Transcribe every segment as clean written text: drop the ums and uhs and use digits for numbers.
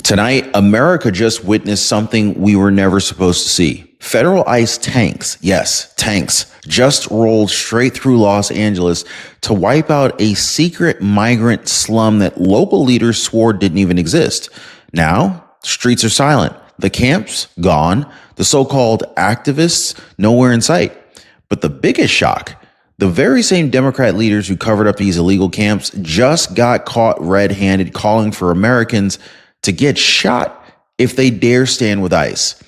Tonight, America just witnessed something we were never supposed to see. Federal ICE tanks, yes, tanks, just rolled straight through Los Angeles to wipe out a secret migrant slum that local leaders swore didn't even exist. Now, streets are silent. The camps, gone. The so-called activists, nowhere in sight. But the biggest shock, the very same Democrat leaders who covered up these illegal camps just got caught red-handed calling for Americans to get shot if they dare stand with ICE.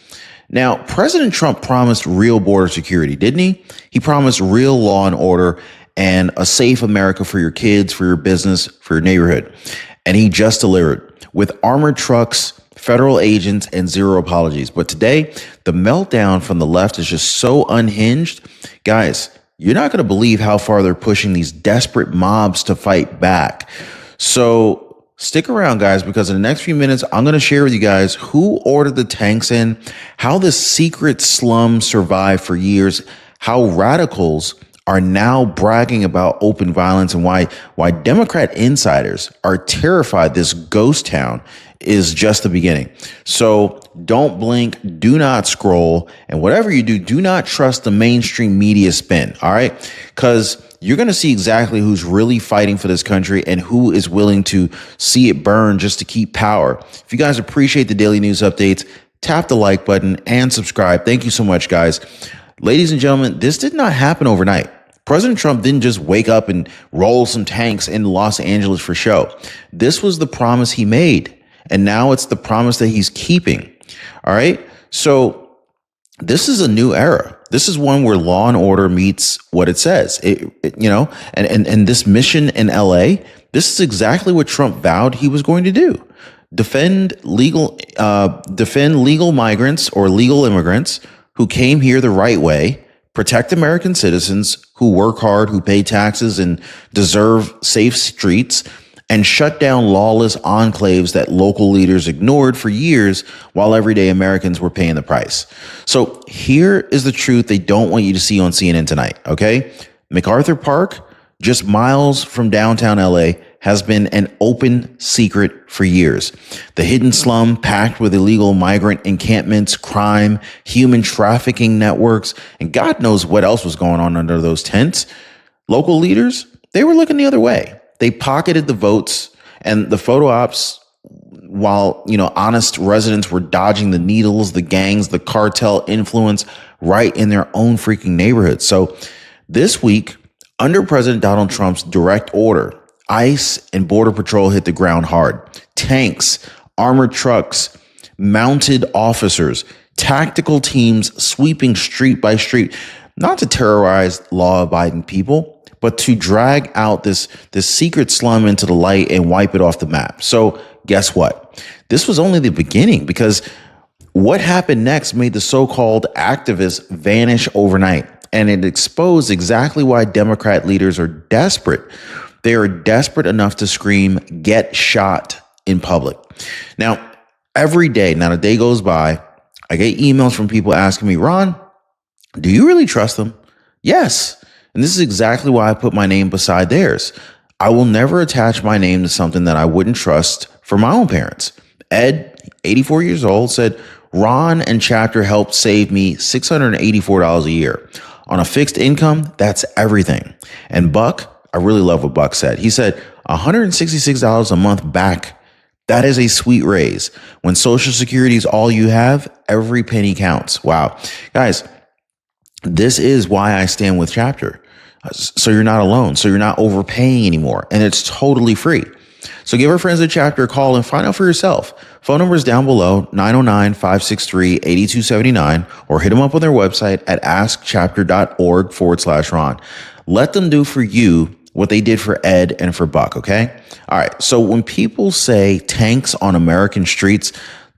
Now, President Trump promised real border security, didn't he? He promised real law and order and a safe America for your kids, for your business, for your neighborhood. And he just delivered with armored trucks, federal agents, and zero apologies. But today, the meltdown from the left is just so unhinged. Guys, you're not going to believe how far they're pushing these desperate mobs to fight back. So stick around, guys, because in the next few minutes, I'm going to share with you guys who ordered the tanks in, how this secret slum survived for years, how radicals are now bragging about open violence, and why Democrat insiders are terrified this ghost town is just the beginning. So don't blink, do not scroll, and whatever you do, do not trust the mainstream media spin, all right? Because you're going to see exactly who's really fighting for this country and who is willing to see it burn just to keep power. If you guys appreciate the daily news updates, tap the like button and subscribe. Thank you so much, guys. Ladies and gentlemen, this did not happen overnight. President Trump didn't just wake up and roll some tanks in Los Angeles for show. This was the promise he made, and now it's the promise that he's keeping. All right. So this is a new era. This is one where law and order meets what it says. And this mission in LA, this is exactly what Trump vowed he was going to do. Defend legal migrants or legal immigrants who came here the right way, protect American citizens who work hard, who pay taxes and deserve safe streets, and shut down lawless enclaves that local leaders ignored for years while everyday Americans were paying the price. So here is the truth they don't want you to see on CNN tonight, okay? MacArthur Park, just miles from downtown LA, has been an open secret for years. The hidden slum packed with illegal migrant encampments, crime, human trafficking networks, and God knows what else was going on under those tents. Local leaders, they were looking the other way. They pocketed the votes and the photo ops while, honest residents were dodging the needles, the gangs, the cartel influence right in their own freaking neighborhoods. So this week, under President Donald Trump's direct order, ICE and Border Patrol hit the ground hard. Tanks, armored trucks, mounted officers, tactical teams sweeping street by street, not to terrorize law-abiding people, but to drag out this secret slum into the light and wipe it off the map. So guess what? This was only the beginning, because what happened next made the so-called activists vanish overnight. And it exposed exactly why Democrat leaders are desperate. They are desperate enough to scream, "Get shot," in public. Now, every day, not a day goes by, I get emails from people asking me, "Ron, do you really trust them?" Yes. And this is exactly why I put my name beside theirs. I will never attach my name to something that I wouldn't trust for my own parents. Ed, 84 years old, said, "Ron and Chapter helped save me $684 a year. On a fixed income, that's everything." And Buck, I really love what Buck said. He said, $166 a month back. That is a sweet raise. When Social Security is all you have, every penny counts. Wow. Guys, this is why I stand with Chapter. So you're not alone. So you're not overpaying anymore. And it's totally free. So give our friends at Chapter a call and find out for yourself. Phone number is down below, 909-563-8279, or hit them up on their website at askchapter.org/Ron. Let them do for you what they did for Ed and for Buck, okay? All right, so when people say tanks on American streets,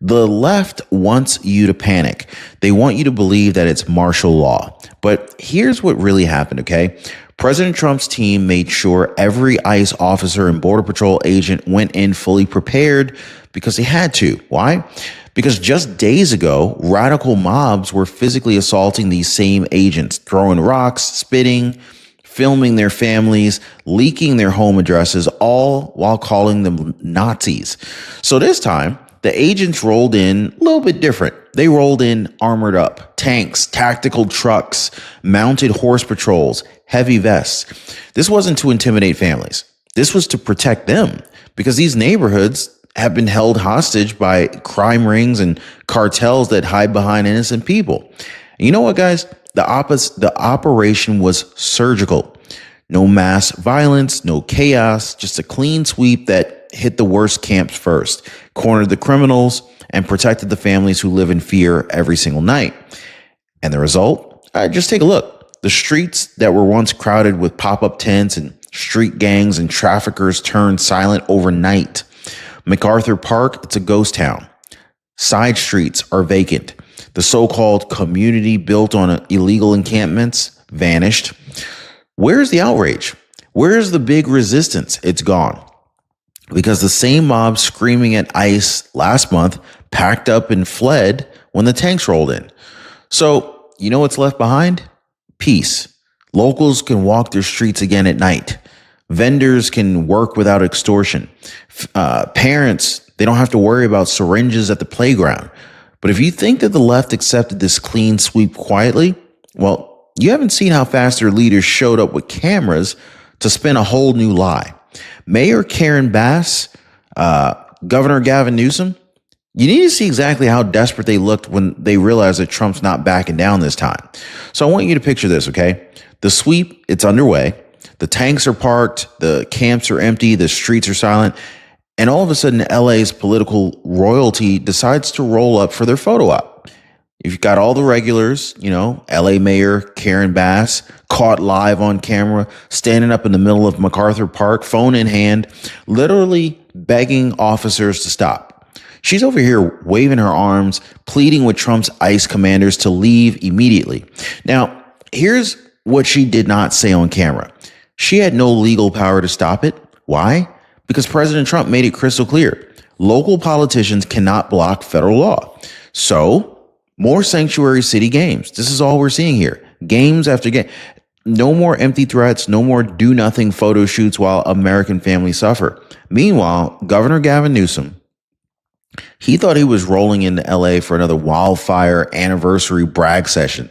the left wants you to panic. They want you to believe that it's martial law. But here's what really happened, okay? President Trump's team made sure every ICE officer and Border Patrol agent went in fully prepared because they had to. Why? Because just days ago, radical mobs were physically assaulting these same agents, throwing rocks, spitting, filming their families, leaking their home addresses, all while calling them Nazis. So this time, the agents rolled in a little bit different. They rolled in armored up, tanks, tactical trucks, mounted horse patrols, heavy vests. This wasn't to intimidate families. This was to protect them, because these neighborhoods have been held hostage by crime rings and cartels that hide behind innocent people. And you know what, guys? The operation was surgical. No mass violence, no chaos, just a clean sweep that hit the worst camps first, cornered the criminals, and protected the families who live in fear every single night. And the result? Just take a look. The streets that were once crowded with pop-up tents and street gangs and traffickers turned silent overnight. MacArthur Park, it's a ghost town. Side streets are vacant. The so-called community built on illegal encampments vanished. Where's the outrage? Where's the big resistance? It's gone. Because the same mob screaming at ICE last month packed up and fled when the tanks rolled in. So, you know what's left behind? Peace. Locals can walk their streets again at night. Vendors can work without extortion. Parents, they don't have to worry about syringes at the playground. But if you think that the left accepted this clean sweep quietly, well, you haven't seen how fast their leaders showed up with cameras to spin a whole new lie. Mayor Karen Bass, Governor Gavin Newsom, you need to see exactly how desperate they looked when they realized that Trump's not backing down this time. So I want you to picture this, okay? The sweep, it's underway. The tanks are parked, the camps are empty, the streets are silent, and all of a sudden LA's political royalty decides to roll up for their photo op. You've got all the regulars, LA Mayor Karen Bass, caught live on camera, standing up in the middle of MacArthur Park, phone in hand, literally begging officers to stop. She's over here waving her arms, pleading with Trump's ICE commanders to leave immediately. Now, here's what she did not say on camera. She had no legal power to stop it. Why? Because President Trump made it crystal clear. Local politicians cannot block federal law. So, more sanctuary city games. This is all we're seeing here. Games after game. No more empty threats. No more do-nothing photo shoots while American families suffer. Meanwhile, Governor Gavin Newsom, he thought he was rolling into LA for another wildfire anniversary brag session.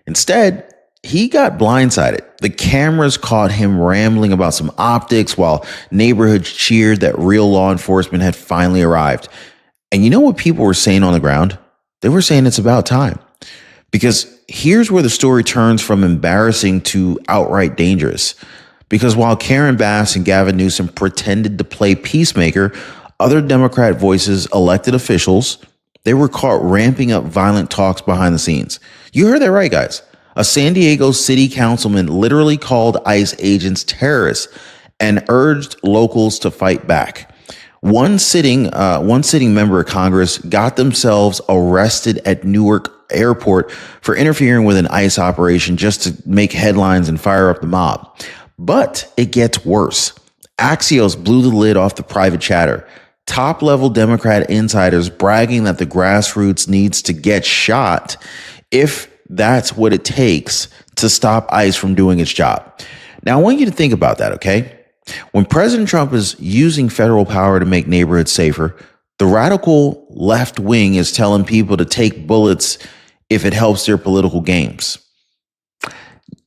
Instead, he got blindsided. The cameras caught him rambling about some optics while neighborhoods cheered that real law enforcement had finally arrived. And you know what people were saying on the ground? They were saying it's about time. Because here's where the story turns from embarrassing to outright dangerous. Because while Karen Bass and Gavin Newsom pretended to play peacemaker, other Democrat voices, elected officials, they were caught ramping up violent talks behind the scenes. You heard that right, guys. A San Diego city councilman literally called ICE agents terrorists and urged locals to fight back. One sitting member of Congress got themselves arrested at Newark Airport for interfering with an ICE operation just to make headlines and fire up the mob. But it gets worse. Axios blew the lid off the private chatter. Top-level Democrat insiders bragging that the grassroots needs to get shot if that's what it takes to stop ICE from doing its job. Now, I want you to think about that, okay? When President Trump is using federal power to make neighborhoods safer, the radical left wing is telling people to take bullets if it helps their political games.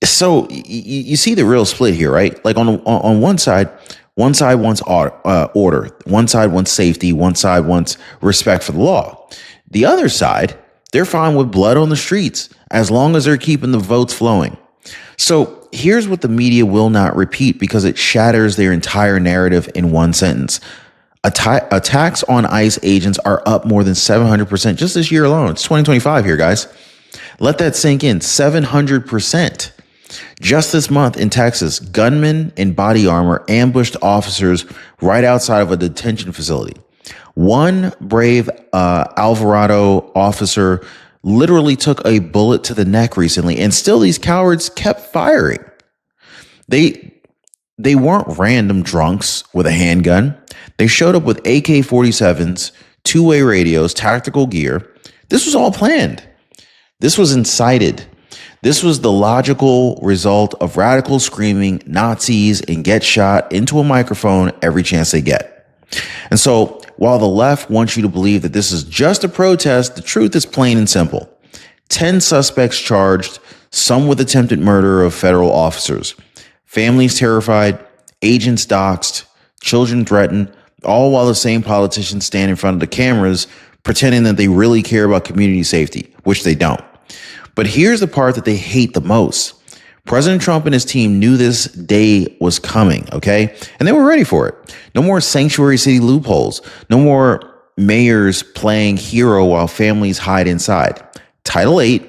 So you see the real split here, right? Like on one side wants order, one side wants safety, one side wants respect for the law. The other side, they're fine with blood on the streets as long as they're keeping the votes flowing. So here's what the media will not repeat because it shatters their entire narrative in one sentence. Attacks on ICE agents are up more than 700% just this year alone. It's 2025 here, guys. Let that sink in. 700%. Just this month in Texas, gunmen in body armor ambushed officers right outside of a detention facility. One brave Alvarado officer literally took a bullet to the neck recently, and still these cowards kept firing. They weren't random drunks with a handgun. They showed up with AK-47s, two-way radios, tactical gear. This was all planned. This was incited. This was the logical result of radicals screaming Nazis and get shot into a microphone every chance they get. And so While the left wants you to believe that this is just a protest, the truth is plain and simple. 10 suspects charged, some with attempted murder of federal officers. Families terrified, agents doxxed, children threatened, all while the same politicians stand in front of the cameras pretending that they really care about community safety, which they don't. But here's the part that they hate the most. President Trump and his team knew this day was coming, okay? And they were ready for it. No more sanctuary city loopholes. No more mayors playing hero while families hide inside. Title 8,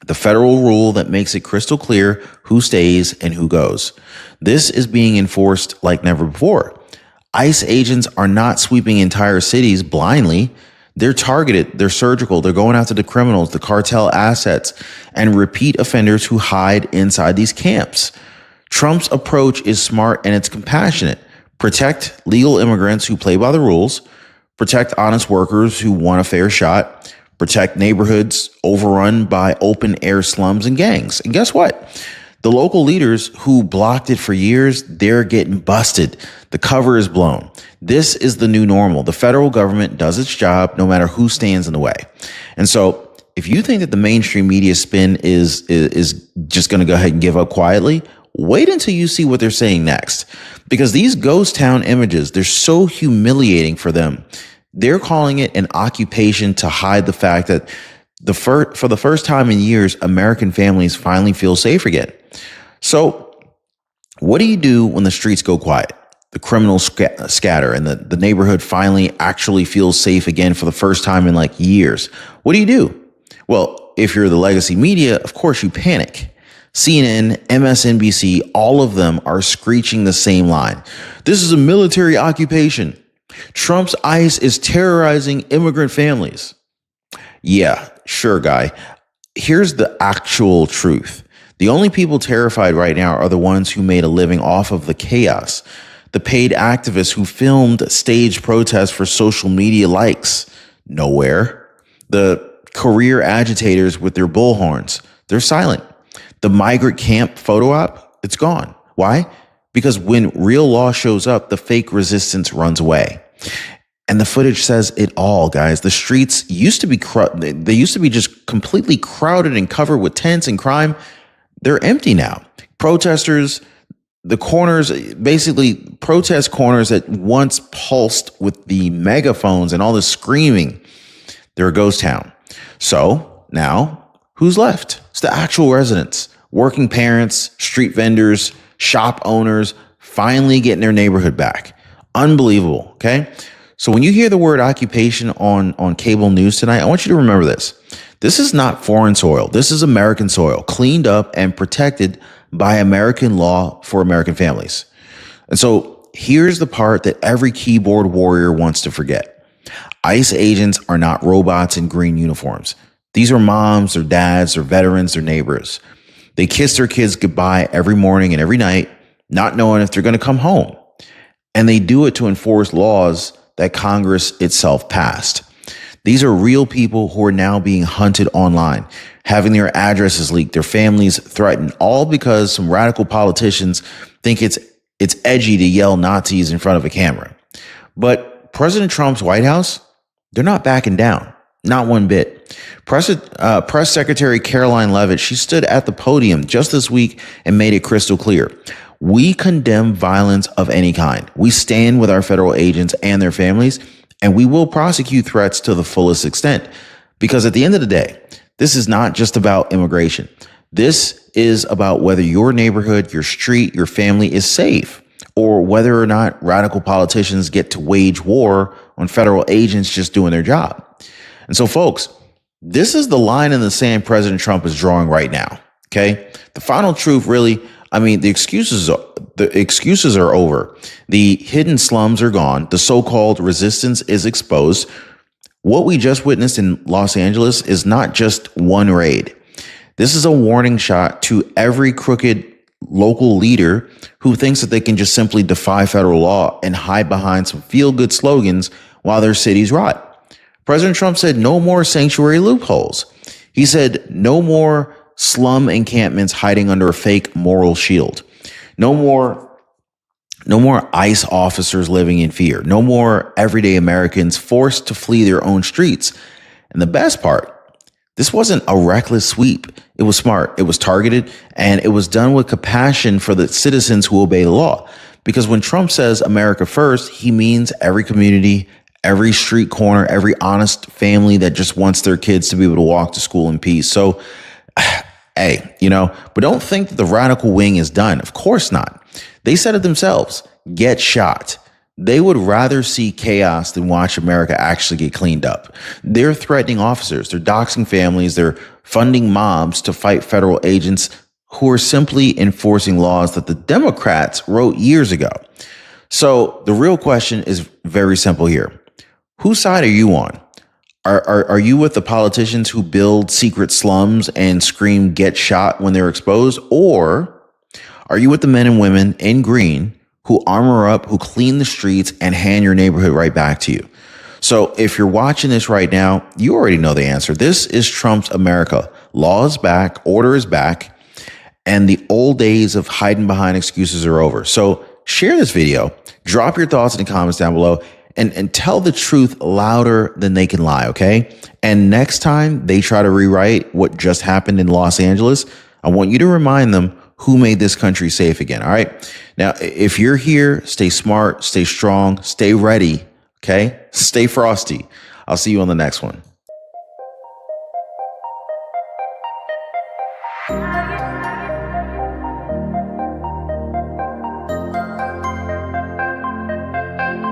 the federal rule that makes it crystal clear who stays and who goes. This is being enforced like never before. ICE agents are not sweeping entire cities blindly. They're targeted, they're surgical, they're going after the criminals, the cartel assets, and repeat offenders who hide inside these camps. Trump's approach is smart and it's compassionate. Protect legal immigrants who play by the rules, protect honest workers who want a fair shot, protect neighborhoods overrun by open air slums and gangs. And guess what? The local leaders who blocked it for years, they're getting busted. The cover is blown. This is the new normal. The federal government does its job no matter who stands in the way. And so if you think that the mainstream media spin is just going to go ahead and give up quietly, wait until you see what they're saying next. Because these ghost town images, they're so humiliating for them. They're calling it an occupation to hide the fact that for the first time in years, American families finally feel safe again. So what do you do when the streets go quiet? The criminals scatter and the neighborhood finally actually feels safe again for the first time in like years. What do? Well, if you're the legacy media, of course you panic. CNN, MSNBC, all of them are screeching the same line. This is a military occupation. Trump's ICE is terrorizing immigrant families. Yeah, sure, guy. Here's the actual truth. The only people terrified right now are the ones who made a living off of the chaos. The paid activists who filmed staged protests for social media likes. Nowhere. The career agitators with their bullhorns. They're silent. The migrant camp photo op, it's gone. Why? Because when real law shows up, the fake resistance runs away. And the footage says it all, guys. The streets used to be they used to be just completely crowded and covered with tents and crime. They're empty now. Protesters, the corners, basically protest corners that once pulsed with the megaphones and all the screaming, they're a ghost town. So now who's left? It's the actual residents, working parents, street vendors, shop owners, finally getting their neighborhood back. Unbelievable. Okay. So when you hear the word occupation on cable news tonight, I want you to remember this. This is not foreign soil. This is American soil, cleaned up and protected by American law for American families. And so here's the part that every keyboard warrior wants to forget. ICE agents are not robots in green uniforms. These are moms or dads or veterans or neighbors. They kiss their kids goodbye every morning and every night, not knowing if they're going to come home. And they do it to enforce laws that Congress itself passed. These are real people who are now being hunted online, having their addresses leaked, their families threatened, all because some radical politicians think it's edgy to yell Nazis in front of a camera. But President Trump's White House, they're not backing down, not one bit. Press Secretary Caroline Leavitt, she stood at the podium just this week and made it crystal clear. We condemn violence of any kind. We stand with our federal agents and their families, and we will prosecute threats to the fullest extent. Because at the end of the day, this is not just about immigration. This is about whether your neighborhood, your street, your family is safe, or whether or not radical politicians get to wage war on federal agents just doing their job. And so, folks, this is the line in the sand President Trump is drawing right now. Okay. The final truth, really, the excuses are over. The hidden slums are gone. The so-called resistance is exposed. What we just witnessed in Los Angeles is not just one raid. This is a warning shot to every crooked local leader who thinks that they can just simply defy federal law and hide behind some feel-good slogans while their cities rot. President Trump said no more sanctuary loopholes. He said no more slum encampments hiding under a fake moral shield. No more No more ICE officers living in fear. No more everyday Americans forced to flee their own streets. And the best part, this wasn't a reckless sweep. It was smart. It was targeted, and it was done with compassion for the citizens who obey the law. Because when Trump says America first, he means every community, every street corner, every honest family that just wants their kids to be able to walk to school in peace. So, hey, but don't think that the radical wing is done. Of course not. They said it themselves, get shot. They would rather see chaos than watch America actually get cleaned up. They're threatening officers. They're doxing families. They're funding mobs to fight federal agents who are simply enforcing laws that the Democrats wrote years ago. So the real question is very simple here. Whose side are you on? Are you with the politicians who build secret slums and scream get shot when they're exposed? Or are you with the men and women in green who armor up, who clean the streets and hand your neighborhood right back to you? So if you're watching this right now, you already know the answer. This is Trump's America. Law is back, order is back, and the old days of hiding behind excuses are over. So share this video, drop your thoughts in the comments down below, and tell the truth louder than they can lie, okay? And next time they try to rewrite what just happened in Los Angeles, I want you to remind them who made this country safe again, all right? Now, if you're here, stay smart, stay strong, stay ready, okay? Stay frosty. I'll see you on the next one.